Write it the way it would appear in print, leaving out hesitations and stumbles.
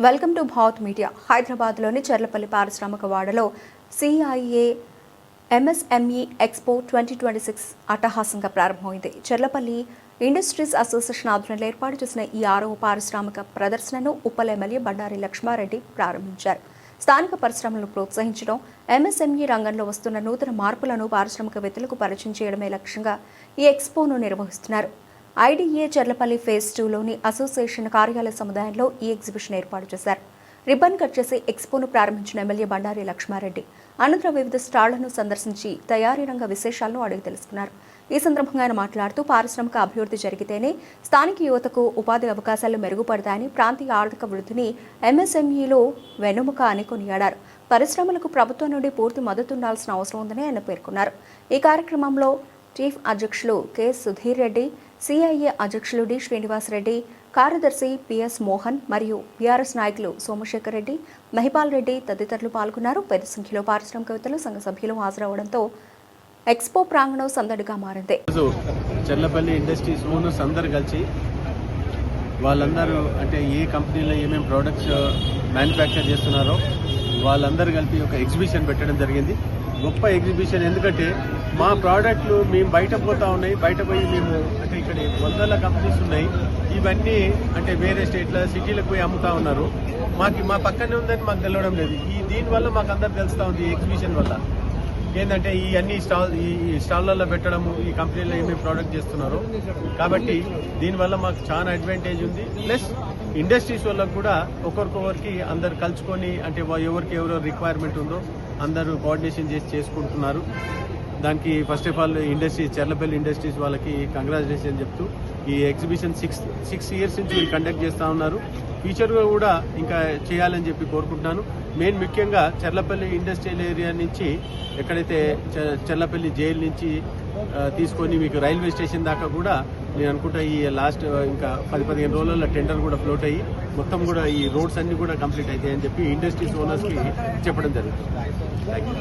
Welcome to Bharat media. హైదరాబాద్లోని చర్లపల్లి పారిశ్రామిక వాడలో సిఐఏ ఎంఎస్ఎంఈ ఎక్స్పో 2026 అట్టహాసంగా ప్రారంభమైంది. చర్లపల్లి ఇండస్ట్రీస్ అసోసియేషన్ ఆధ్వర్యంలో ఏర్పాటు చేసిన ఈ 6వ పారిశ్రామిక ప్రదర్శనను ఉప్పల్ ఎమ్మెల్యే బండారి లక్ష్మారెడ్డి ప్రారంభించారు. స్థానిక పరిశ్రమలను ప్రోత్సహించడం, ఎంఎస్ఎంఈ రంగంలో వస్తున్న నూతన మార్పులను పారిశ్రామికవేత్తలకు పరిచయం చేయడమే లక్ష్యంగా ఈ ఎక్స్పోను నిర్వహిస్తున్నారు. ఐడీఏ చర్లపల్లి ఫేజ్ 2లోని అసోసియేషన్ కార్యాలయ సముదాయంలో ఈ ఎగ్జిబిషన్ ఏర్పాటు చేశారు. రిబ్బన్ కట్ చేసి ఎక్స్పోను ప్రారంభించిన ఎమ్మెల్యే బండారి లక్ష్మారెడ్డి అనంతరం వివిధ స్టాళ్లను సందర్శించి తయారీ రంగ విశేషాలను అడిగి తెలుసుకున్నారు. ఈ సందర్భంగా ఆయన మాట్లాడుతూ పారిశ్రామిక అభివృద్ధి జరిగితేనే స్థానిక యువతకు ఉపాధి అవకాశాలు మెరుగుపడతాయని, ప్రాంతీయ ఆర్థిక వృద్ధిని ఎంఎస్ఎంఈలో వెన్నెముక అని కొనియాడారు. పరిశ్రమలకు ప్రభుత్వం నుండి పూర్తి మద్దతు ఉండాల్సిన అవసరం ఉందని ఆయన పేర్కొన్నారు. ఈ కార్యక్రమంలో చీఫ్ అధ్యక్షులు కె సుధీర్ రెడ్డి, సిఐఏ అధ్యక్షులు డి శ్రీనివాసరెడ్డి, కార్యదర్శి పిఎస్ మోహన్ మరియు బీఆర్ఎస్ నాయకులు సోమశేఖర్ రెడ్డి, మహిపాల్ రెడ్డి తదితరులు పాల్గొన్నారు. పెద్ద సంఖ్యలో పారిశ్రామికవేత్తలు, సంఘ సభ్యులు హాజరవడంతో ఎక్స్పో ప్రాంగణం సందడిగా మారింది. చర్లపల్లి ఇండస్ట్రీస్ ఓనర్స్ అందరు కలిసి వాళ్ళందరూ అంటే ఏ కంపెనీలో ఏమేమి ప్రోడక్ట్స్ మ్యానుఫ్యాక్చర్ చేస్తున్నారో వాళ్ళందరూ కలిపి ఒక ఎగ్జిబిషన్ పెట్టడం జరిగింది. గొప్ప ఎగ్జిబిషన్. ఎందుకంటే మా ప్రోడక్ట్లు మేము బయట పోతా ఉన్నాయి, బయట పోయి మేము అంటే ఇక్కడ వందల కంపెనీస్ ఉన్నాయి, ఇవన్నీ అంటే వేరే స్టేట్ల సిటీలకు పోయి అమ్ముతా ఉన్నారు. మా పక్కనే ఉందని మాకు తెలవడం లేదు. దీనివల్ల మాకు అందరు తెలుస్తూ ఉంది. ఈ ఎగ్జిబిషన్ వల్ల ఏంటంటే ఈ అన్ని స్టాళ్లలో పెట్టడము, ఈ కంపెనీలో ఏమేమి ప్రోడక్ట్ చేస్తున్నారో, కాబట్టి దీనివల్ల మాకు చాలా అడ్వాంటేజ్ ఉంది. ప్లస్ ఇండస్ట్రీస్ వాళ్ళకు కూడా ఒకరికొకరికి అందరు కలుసుకొని అంటే ఎవరికి ఎవరో రిక్వైర్మెంట్ ఉందో అందరూ కోఆర్డినేషన్ చేసి చేసుకుంటున్నారు. దానికి first of all Charlapalli industries వాళ్ళకి కంగ్రాచులేషన్ చెప్తూ ఈ ఎగ్జిబిషన్ 6 ఇయర్స్ నుంచి వీళ్ళు కండక్ట్ చేస్తూ ఉన్నారు. ఫ్యూచర్గా కూడా ఇంకా చేయాలని చెప్పి కోరుకుంటున్నాను. మెయిన్ ముఖ్యంగా చర్లపల్లి ఇండస్ట్రియల్ ఏరియా నుంచి ఎక్కడైతే చర్లపల్లి జైలు నుంచి తీసుకొని మీకు రైల్వే స్టేషన్ దాకా కూడా నేను అనుకుంటా ఈ లాస్ట్ ఇంకా 10-15 రోజుల్లో టెండర్ కూడా ఫ్లోట్ అయ్యి మొత్తం కూడా ఈ రోడ్స్ అన్ని కూడా కంప్లీట్ అవుతాయని చెప్పి ఇండస్ట్రీస్ ఓనర్స్కి చెప్పడం జరుగుతుంది. Thank you.